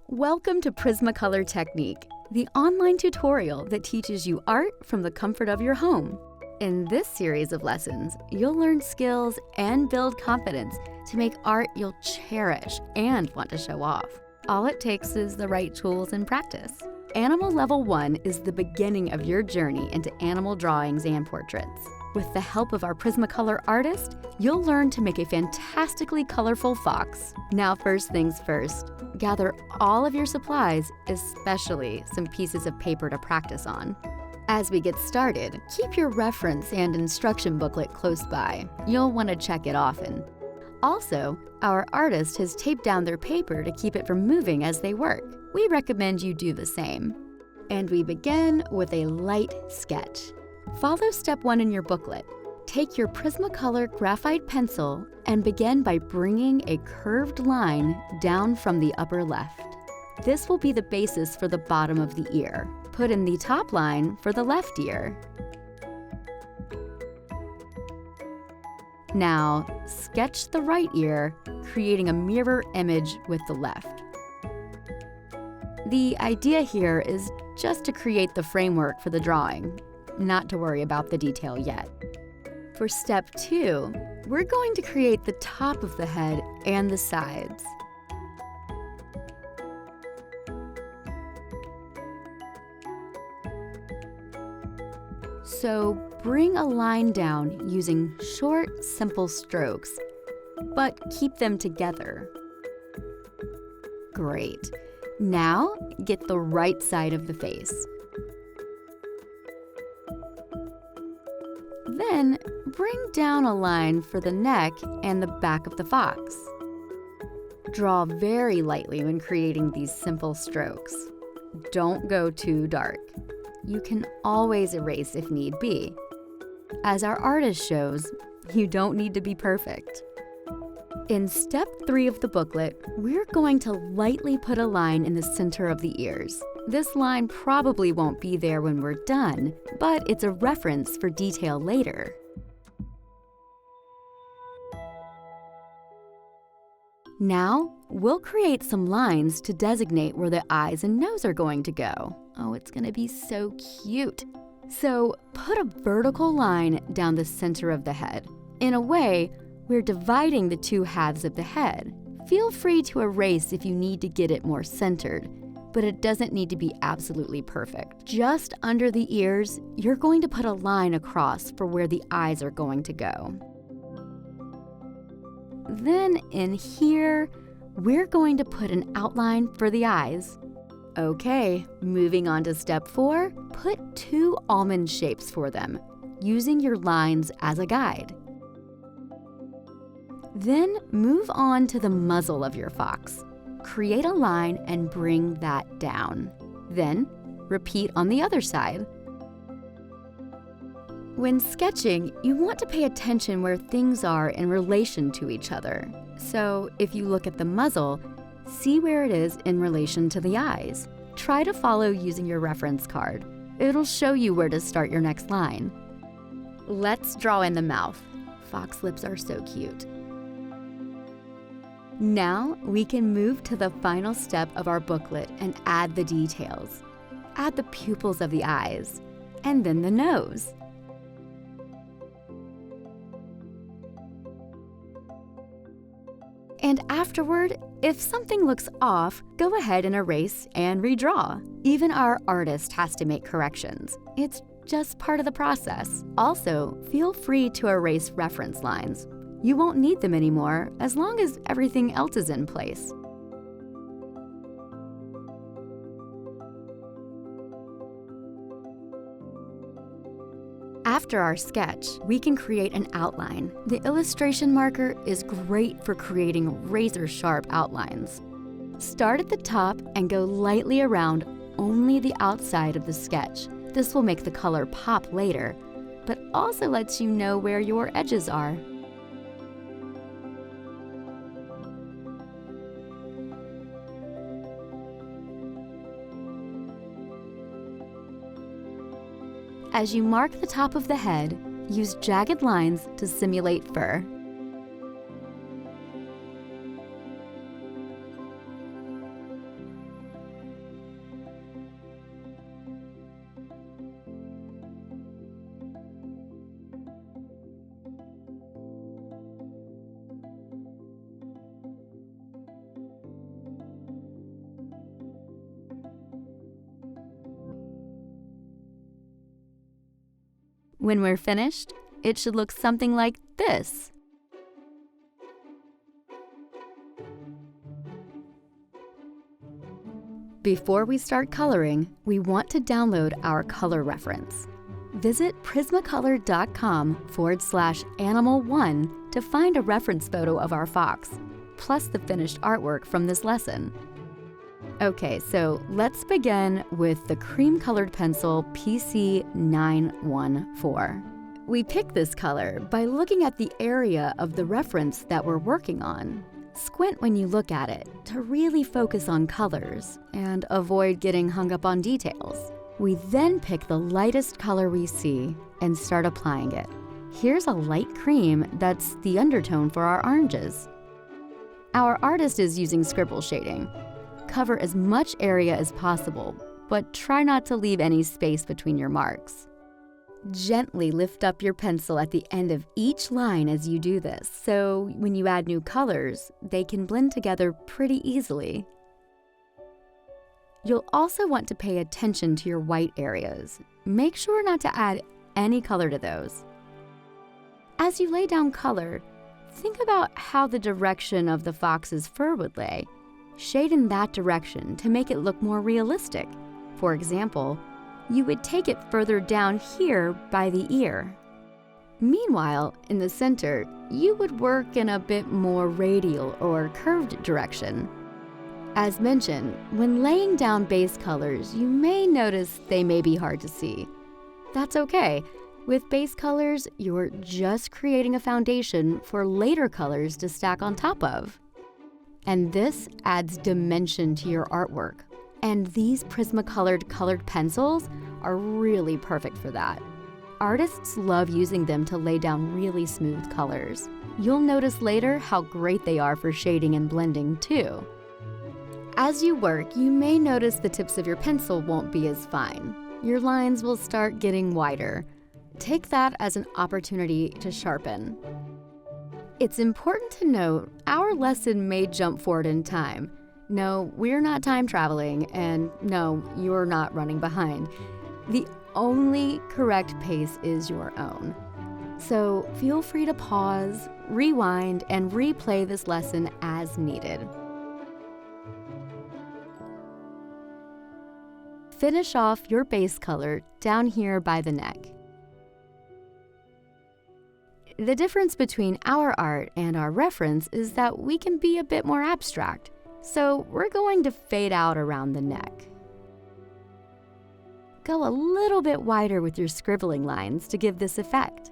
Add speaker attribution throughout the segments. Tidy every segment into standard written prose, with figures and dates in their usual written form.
Speaker 1: Welcome to Prismacolor Technique, the online tutorial that teaches you art from the comfort of your home. In this series of lessons, you'll learn skills and build confidence to make art you'll cherish and want to show off. All it takes is the right tools and practice. Animal Level 1 is the beginning of your journey into animal drawings and portraits. With the help of our Prismacolor artist, you'll learn to make a fantastically colorful fox. Now, first things first, gather all of your supplies, especially some pieces of paper to practice on. As we get started, keep your reference and instruction booklet close by. You'll want to check it often. Also, our artist has taped down their paper to keep it from moving as they work. We recommend you do the same. And we begin with a light sketch. Follow step 1 in your booklet. Take your Prismacolor graphite pencil and begin by bringing a curved line down from the upper left. This will be the basis for the bottom of the ear. Put in the top line for the left ear. Now, sketch the right ear, creating a mirror image with the left. The idea here is just to create the framework for the drawing, not to worry about the detail yet. For step 2, we're going to create the top of the head and the sides. So bring a line down using short, simple strokes, but keep them together. Great. Now get the right side of the face. Then bring down a line for the neck and the back of the fox. Draw very lightly when creating these simple strokes. Don't go too dark. You can always erase if need be. As our artist shows, you don't need to be perfect. In step 3 of the booklet, we're going to lightly put a line in the center of the ears. This line probably won't be there when we're done, but it's a reference for detail later. Now, we'll create some lines to designate where the eyes and nose are going to go. Oh, it's going to be so cute. So, put a vertical line down the center of the head. In a way, we're dividing the two halves of the head. Feel free to erase if you need to get it more centered, but it doesn't need to be absolutely perfect. Just under the ears, you're going to put a line across for where the eyes are going to go. Then in here, we're going to put an outline for the eyes. Okay, moving on to step 4, put 2 almond shapes for them, using your lines as a guide. Then move on to the muzzle of your fox. Create a line and bring that down. Then repeat on the other side. When sketching, you want to pay attention where things are in relation to each other. So if you look at the muzzle, see where it is in relation to the eyes. Try to follow using your reference card. It'll show you where to start your next line. Let's draw in the mouth. Fox lips are so cute. Now we can move to the final step of our booklet and add the details. Add the pupils of the eyes, and then the nose. And afterward, if something looks off, go ahead and erase and redraw. Even our artist has to make corrections. It's just part of the process. Also, feel free to erase reference lines. You won't need them anymore as long as everything else is in place. After our sketch, we can create an outline. The illustration marker is great for creating razor-sharp outlines. Start at the top and go lightly around only the outside of the sketch. This will make the color pop later, but also lets you know where your edges are. As you mark the top of the head, use jagged lines to simulate fur. When we're finished, it should look something like this. Before we start coloring, we want to download our color reference. Visit prismacolor.com/animal1 to find a reference photo of our fox, plus the finished artwork from this lesson. Okay, so let's begin with the cream-colored pencil PC914. We pick this color by looking at the area of the reference that we're working on. Squint when you look at it to really focus on colors and avoid getting hung up on details. We then pick the lightest color we see and start applying it. Here's a light cream that's the undertone for our oranges. Our artist is using scribble shading. Cover as much area as possible, but try not to leave any space between your marks. Gently lift up your pencil at the end of each line as you do this, so when you add new colors, they can blend together pretty easily. You'll also want to pay attention to your white areas. Make sure not to add any color to those. As you lay down color, think about how the direction of the fox's fur would lay. Shade in that direction to make it look more realistic. For example, you would take it further down here by the ear. Meanwhile, in the center, you would work in a bit more radial or curved direction. As mentioned, when laying down base colors, you may notice they may be hard to see. That's okay. With base colors, you're just creating a foundation for later colors to stack on top of. And this adds dimension to your artwork. And these Prismacolor colored pencils are really perfect for that. Artists love using them to lay down really smooth colors. You'll notice later how great they are for shading and blending too. As you work, you may notice the tips of your pencil won't be as fine. Your lines will start getting wider. Take that as an opportunity to sharpen. It's important to note our lesson may jump forward in time. No, we're not time traveling, and no, you're not running behind. The only correct pace is your own. So feel free to pause, rewind, and replay this lesson as needed. Finish off your base color down here by the neck. The difference between our art and our reference is that we can be a bit more abstract. So we're going to fade out around the neck. Go a little bit wider with your scribbling lines to give this effect.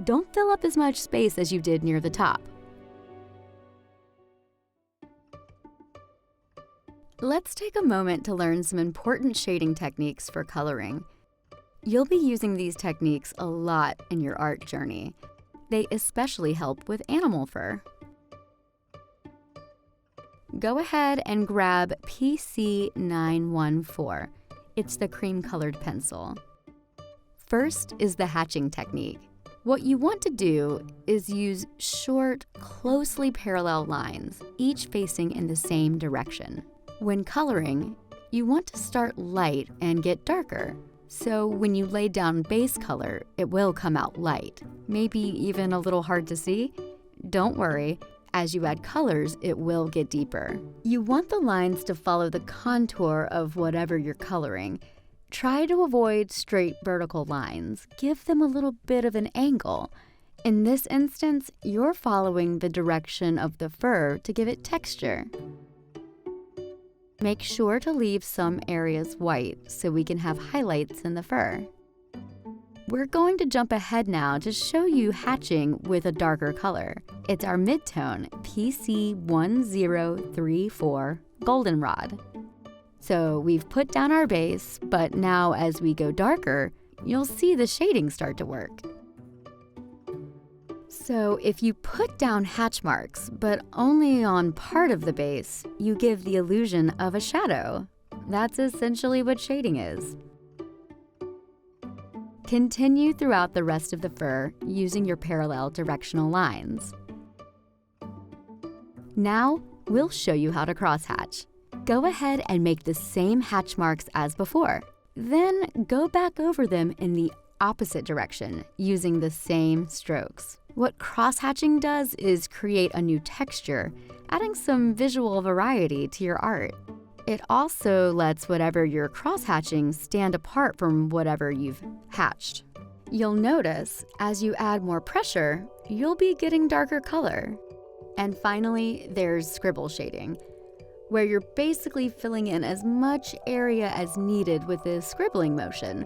Speaker 1: Don't fill up as much space as you did near the top. Let's take a moment to learn some important shading techniques for coloring. You'll be using these techniques a lot in your art journey. They especially help with animal fur. Go ahead and grab PC914. It's the cream-colored pencil. First is the hatching technique. What you want to do is use short, closely parallel lines, each facing in the same direction. When coloring, you want to start light and get darker. So when you lay down base color, it will come out light, maybe even a little hard to see. Don't worry. As you add colors, it will get deeper. You want the lines to follow the contour of whatever you're coloring. Try to avoid straight vertical lines. Give them a little bit of an angle. In this instance, you're following the direction of the fur to give it texture. Make sure to leave some areas white so we can have highlights in the fur. We're going to jump ahead now to show you hatching with a darker color. It's our midtone, PC1034 Goldenrod. So we've put down our base, but now as we go darker, you'll see the shading start to work. So if you put down hatch marks, but only on part of the base, you give the illusion of a shadow. That's essentially what shading is. Continue throughout the rest of the fur using your parallel directional lines. Now, we'll show you how to crosshatch. Go ahead and make the same hatch marks as before. Then go back over them in the opposite direction using the same strokes. What cross-hatching does is create a new texture, adding some visual variety to your art. It also lets whatever you're cross-hatching stand apart from whatever you've hatched. You'll notice, as you add more pressure, you'll be getting darker color. And finally, there's scribble shading, where you're basically filling in as much area as needed with the scribbling motion.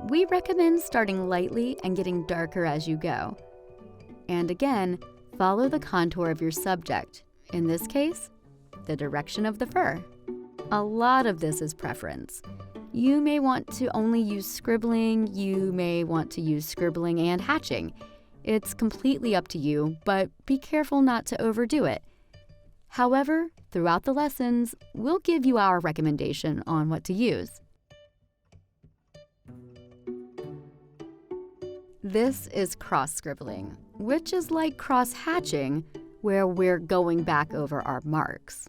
Speaker 1: We recommend starting lightly and getting darker as you go. And again, follow the contour of your subject, in this case, the direction of the fur. A lot of this is preference. You may want to only use scribbling, you may want to use scribbling and hatching. It's completely up to you, but be careful not to overdo it. However, throughout the lessons, we'll give you our recommendation on what to use. This is cross-scribbling, which is like cross-hatching, where we're going back over our marks.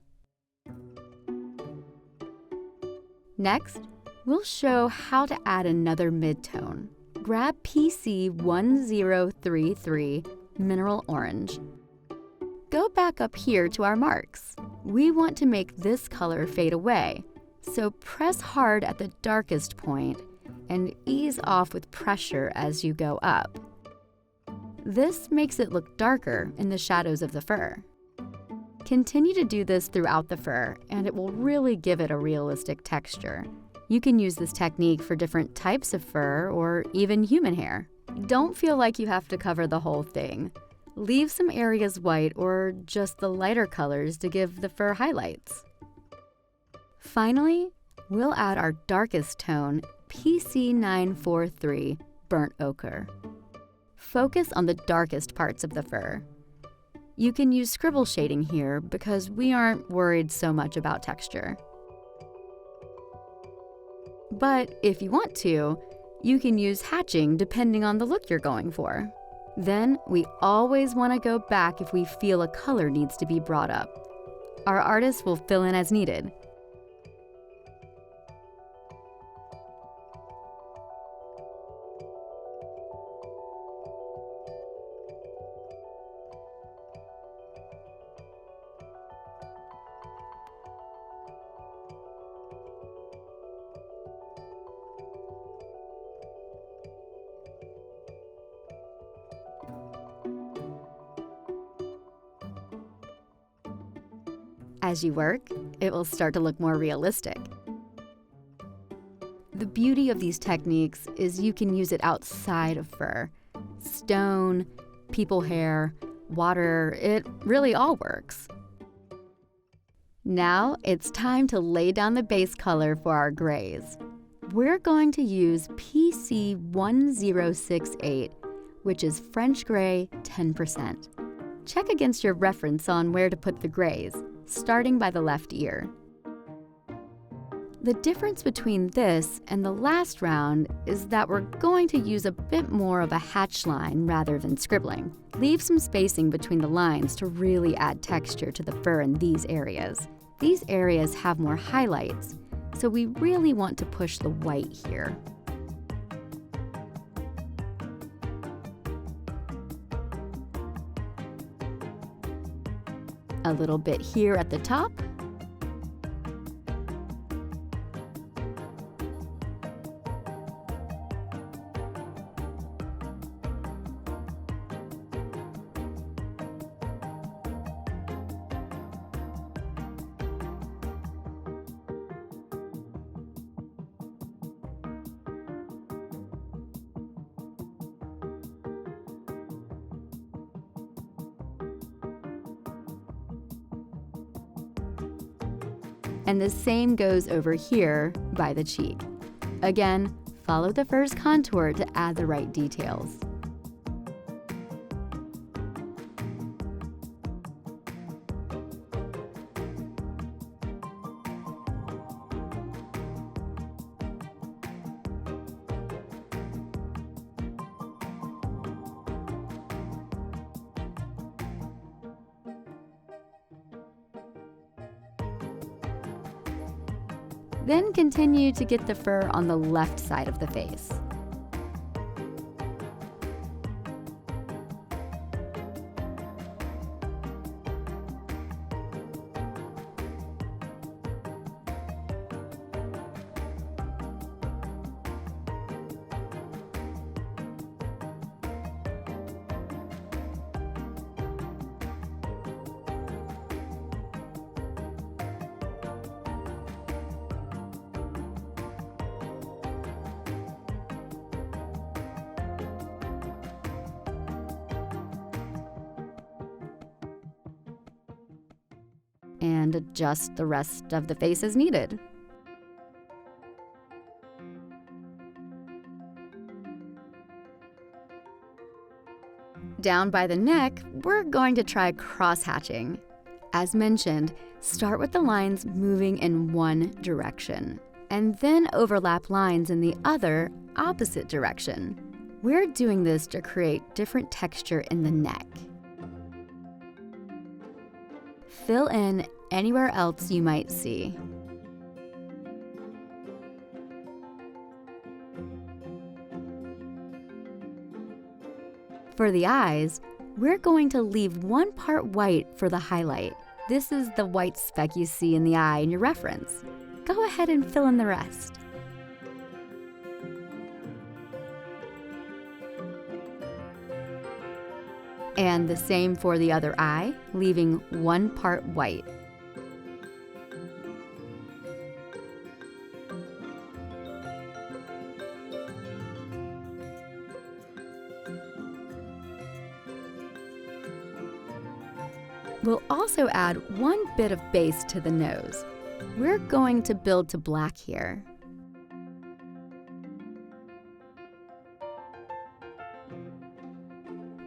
Speaker 1: Next, we'll show how to add another midtone. Grab PC 1033 Mineral Orange. Go back up here to our marks. We want to make this color fade away, so press hard at the darkest point and ease off with pressure as you go up. This makes it look darker in the shadows of the fur. Continue to do this throughout the fur, and it will really give it a realistic texture. You can use this technique for different types of fur or even human hair. Don't feel like you have to cover the whole thing. Leave some areas white or just the lighter colors to give the fur highlights. Finally, we'll add our darkest tone, PC 943 Burnt Ochre. Focus on the darkest parts of the fur. You can use scribble shading here because we aren't worried so much about texture. But if you want to, you can use hatching depending on the look you're going for. Then we always want to go back if we feel a color needs to be brought up. Our artist will fill in as needed. As you work, it will start to look more realistic. The beauty of these techniques is you can use it outside of fur. Stone, people hair, water, it really all works. Now it's time to lay down the base color for our grays. We're going to use PC 1068, which is French gray 10%. Check against your reference on where to put the grays, starting by the left ear. The difference between this and the last round is that we're going to use a bit more of a hatch line rather than scribbling. Leave some spacing between the lines to really add texture to the fur in these areas. These areas have more highlights, so we really want to push the white here. A little bit here at the top. And the same goes over here by the cheek. Again, follow the fur's contour to add the right details. Then continue to get the fur on the left side of the face. and adjust the rest of the face as needed. Down by the neck, we're going to try cross-hatching. As mentioned, start with the lines moving in one direction, and then overlap lines in the other, opposite direction. We're doing this to create different texture in the neck. Fill in anywhere else you might see. For the eyes, we're going to leave one part white for the highlight. This is the white speck you see in the eye in your reference. Go ahead and fill in the rest. And the same for the other eye, leaving one part white. We'll also add one bit of base to the nose. We're going to build to black here.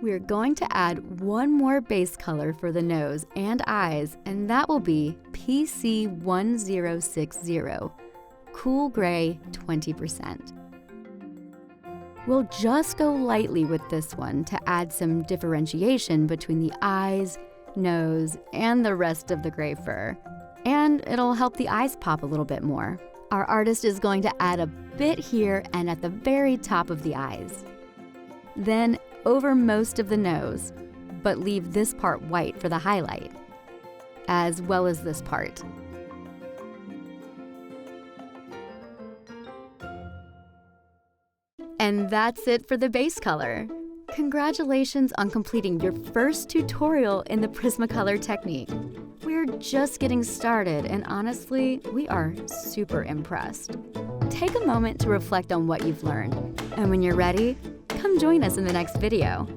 Speaker 1: We're going to add one more base color for the nose and eyes, and that will be PC1060, Cool Gray 20%. We'll just go lightly with this one to add some differentiation between the eyes, nose, and the rest of the gray fur. And it'll help the eyes pop a little bit more. Our artist is going to add a bit here and at the very top of the eyes. Then over most of the nose, but leave this part white for the highlight, as well as this part. And that's it for the base color. Congratulations on completing your first tutorial in the Prismacolor technique. We're just getting started, and honestly, we are super impressed. Take a moment to reflect on what you've learned, and when you're ready, come join us in the next video.